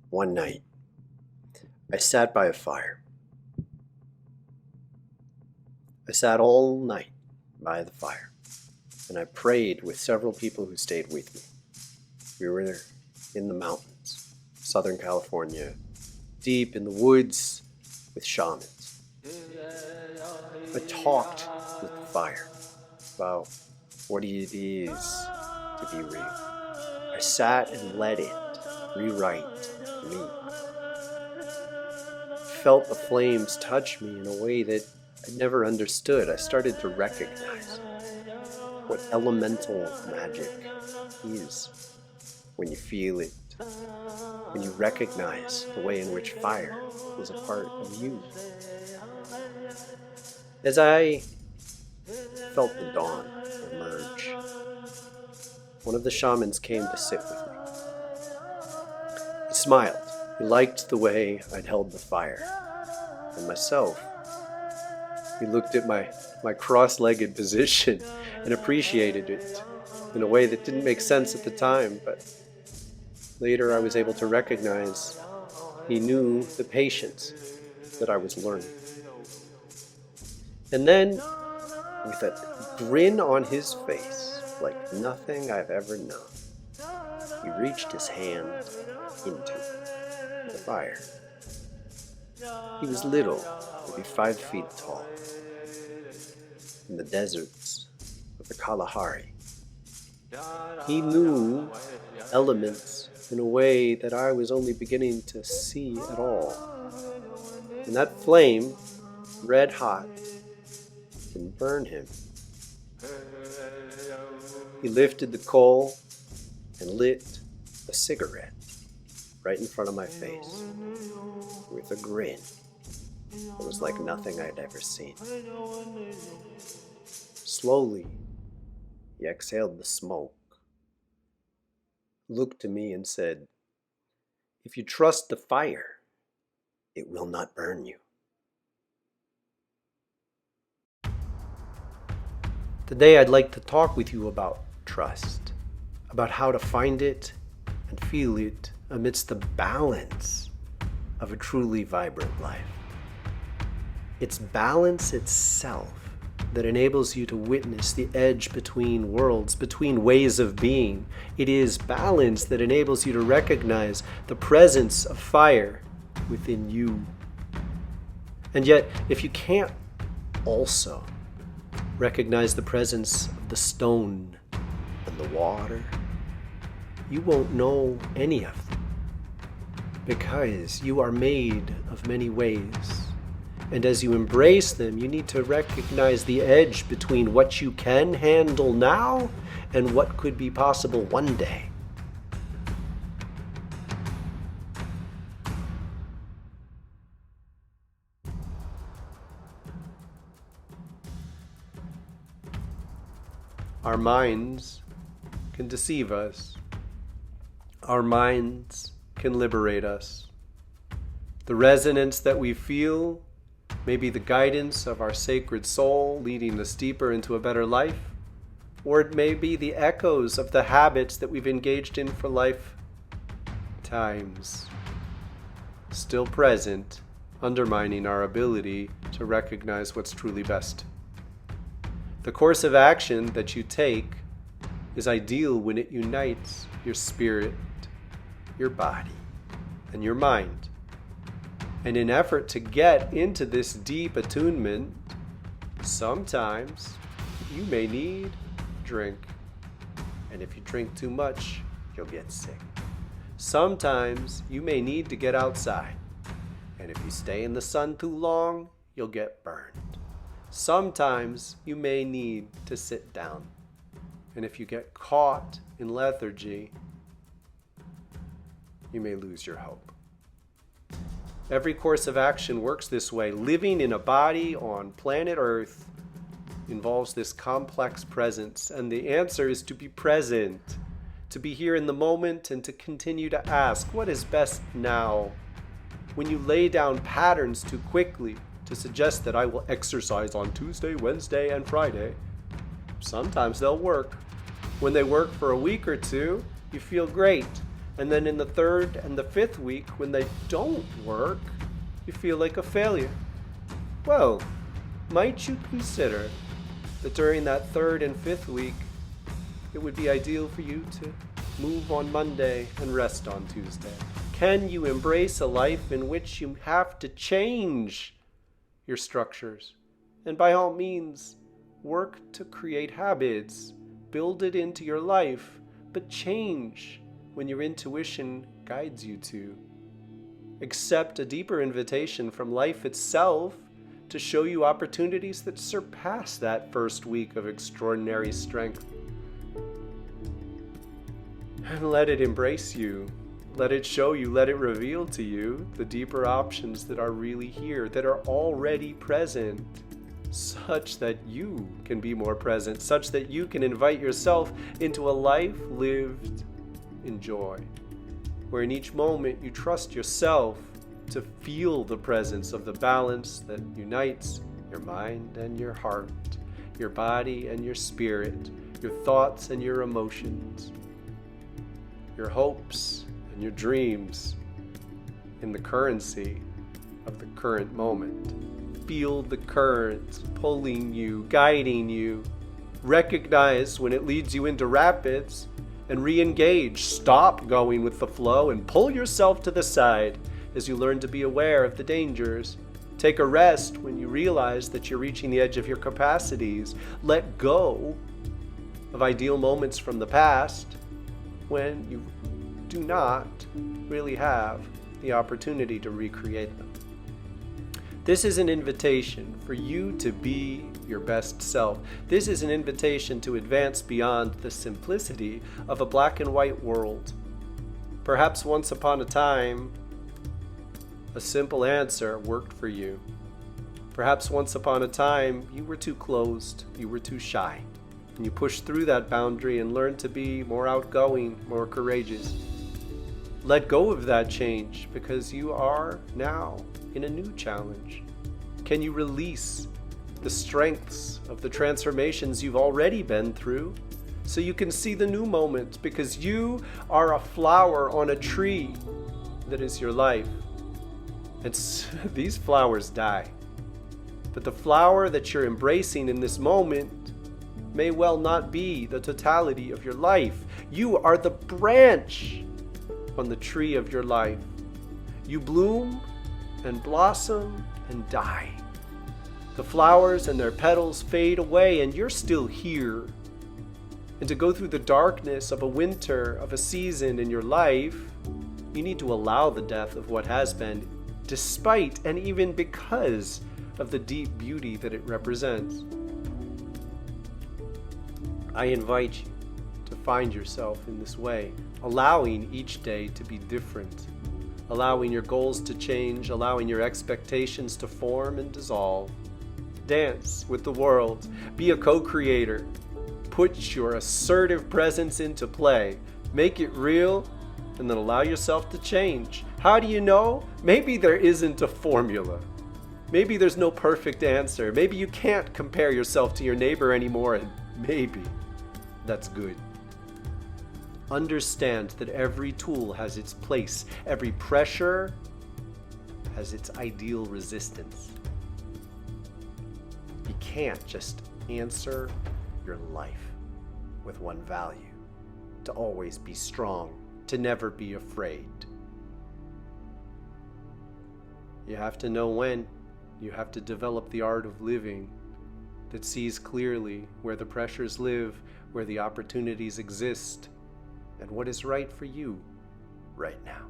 One night, I sat by a fire. I sat all night by the fire, and I prayed with several people who stayed with me. We were in the mountains, Southern California, deep in the woods with shamans. I talked with the fire about what it is to be real. I sat and let it rewrite me. Felt the flames touch me in a way that I never understood. I started to recognize what elemental magic is when you feel it, when you recognize the way in which fire is a part of you. As I felt the dawn emerge, one of the shamans came to sit with me. He smiled. He liked the way I'd held the fire and myself. He looked at my cross-legged position and appreciated it in a way that didn't make sense at the time, but later I was able to recognize he knew the patience that I was learning. And then, with a grin on his face, like nothing I've ever known, he reached his hand into the fire. He was little, maybe 5 feet tall, in the deserts of the Kalahari. He knew elements in a way that I was only beginning to see at all. And that flame, red hot, didn't burn him. He lifted the coal and lit a cigarette right in front of my face with a grin that was like nothing I'd ever seen. Slowly, he exhaled the smoke, looked to me and said, "If you trust the fire, it will not burn you." Today I'd like to talk with you about trust, about how to find it and feel it amidst the balance of a truly vibrant life. It's balance itself that enables you to witness the edge between worlds, between ways of being. It is balance that enables you to recognize the presence of fire within you. And yet, if you can't also recognize the presence of the stone and the water, you won't know any of them, because you are made of many ways. And as you embrace them, you need to recognize the edge between what you can handle now and what could be possible one day. Our minds can deceive us. Our minds can liberate us. The resonance that we feel may be the guidance of our sacred soul leading us deeper into a better life, or it may be the echoes of the habits that we've engaged in for lifetimes, still present, undermining our ability to recognize what's truly best. The course of action that you take is ideal when it unites your spirit, your body, and your mind. And in effort to get into this deep attunement, sometimes you may need drink. And if you drink too much, you'll get sick. Sometimes you may need to get outside. And if you stay in the sun too long, you'll get burned. Sometimes you may need to sit down. And if you get caught in lethargy, you may lose your hope. Every course of action works this way. Living in a body on planet Earth involves this complex presence, and the answer is to be present, to be here in the moment, and to continue to ask, what is best now? When you lay down patterns too quickly to suggest that I will exercise on Tuesday, Wednesday, and Friday, sometimes they'll work. When they work for a week or two, you feel great. And then in the 3rd and the 5th week, when they don't work, you feel like a failure. Well, might you consider that during that 3rd and 5th week, it would be ideal for you to move on Monday and rest on Tuesday? Can you embrace a life in which you have to change your structures? And by all means, work to create habits, build it into your life, but change when your intuition guides you to. Accept a deeper invitation from life itself to show you opportunities that surpass that first week of extraordinary strength. And let it embrace you. Let it show you, let it reveal to you the deeper options that are really here, that are already present, such that you can be more present, such that you can invite yourself into a life lived in joy, where in each moment you trust yourself to feel the presence of the balance that unites your mind and your heart, your body and your spirit, your thoughts and your emotions, your hopes and your dreams in the currency of the current moment. Feel the current pulling you, guiding you. Recognize when it leads you into rapids and re-engage. Stop going with the flow and pull yourself to the side as you learn to be aware of the dangers. Take a rest when you realize that you're reaching the edge of your capacities. Let go of ideal moments from the past when you do not really have the opportunity to recreate them. This is an invitation for you to be your best self. This is an invitation to advance beyond the simplicity of a black and white world. Perhaps once upon a time, a simple answer worked for you. Perhaps once upon a time, you were too closed, you were too shy, and you pushed through that boundary and learned to be more outgoing, more courageous. Let go of that change because you are now in a new challenge. Can you release the strengths of the transformations you've already been through so you can see the new moments, because you are a flower on a tree that is your life. And these flowers die. But the flower that you're embracing in this moment may well not be the totality of your life. You are the branch on the tree of your life. You bloom and blossom and die. The flowers and their petals fade away and you're still here. And to go through the darkness of a winter, of a season in your life, you need to allow the death of what has been, despite and even because of the deep beauty that it represents. I invite you to find yourself in this way, allowing each day to be different, allowing your goals to change, allowing your expectations to form and dissolve. Dance with the world, be a co-creator, put your assertive presence into play, make it real, and then allow yourself to change. How do you know? Maybe there isn't a formula. Maybe there's no perfect answer. Maybe you can't compare yourself to your neighbor anymore, and maybe that's good. Understand that every tool has its place. Every pressure has its ideal resistance. You can't just answer your life with one value. To always be strong, to never be afraid. You have to know when. You have to develop the art of living that sees clearly where the pressures live, where the opportunities exist, and what is right for you right now.